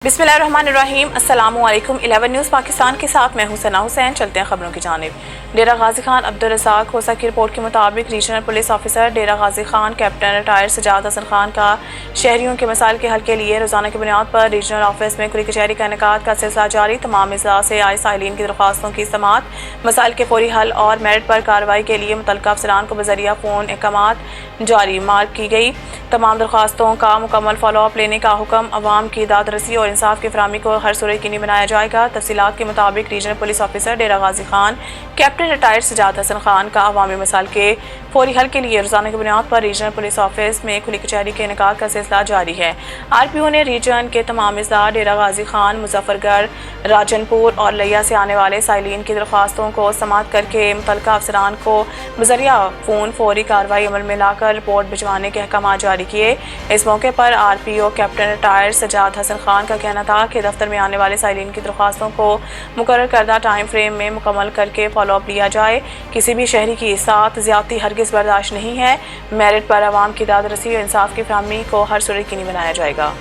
बिस्मिल्लाहिर्रहमानिर्रहीम। अस्सलामुअलैकुम। 11 न्यूज़ पाकिस्तान के साथ मैं हूं सना हुसैन। चलते हैं खबरों की जानिब। डेरा गाजी खान अब्दुल रज़ाक खोसा की रिपोर्ट के मुताबिक रीजनल पुलिस ऑफिसर डेरा गाजी खान कैप्टन रिटायर्ड सजाद हसन खान का शहरियों के मसाइल के हल के लिए रोजाना की बुनियाद पर रीजनल ऑफिस में खुली कचहरी का इनेकाद का सिलसिला जारी। तमाम अजला से आए साइलिन की दरख्वास्तों की समाअत, मसाइल के फौरी हल और मेरिट पर कार्रवाई के लिए मुतल्लिका अफसरान को बजरिया फ़ोन अहकामात जारी मार्क की गई। तमाम दरख्वास्तों का मुकम्मल फॉलो अप लेने का हुक्म। अवाम की दाद रसी और इंसाफ की फराहमी को हर सूरत यकीनी बनाया जाएगा। तफसीलात के मुताबिक रीजनल पुलिस ऑफिसर डेरा गाजी खान कैप्टन रिटायर्ड सजाद हसन खान का अवामी मसाइल के फौरी हल के लिए रोजाना की बुनियाद पर रीजनल पुलिस ऑफिस में खुली कचहरी के इनेकाद का सिलसिला जारी है। RPO ने रीजन के तमाम अजला डेरा गाजी खान, मुजफ्फरगढ़, राजनपुर और लिया से आने वाले साइलिन की दरख्वास्तों को समाअत करके मुतल्लिका अफसरान को बजरिया फ़ोन फौरी कार्रवाई अमल में लाकर रिपोर्ट भिजवाने के अहकाम जारी किए। इस मौके पर RPO captain retired Sajjad Hasan Khan का कहना था कि दफ्तर में आने वाले साइलिन की दरख्वास्तों को मुकर्रर करदा टाइम फ्रेम में मुकम्मल करके फॉलो अप लिया जाए। किसी भी शहरी की साथ ज्यादती हरगिज़ बर्दाश्त नहीं है। मेरिट पर आवाम की दाद रसी और इंसाफ की फराहमी को हर सूरत यकीनी बनाया जाएगा।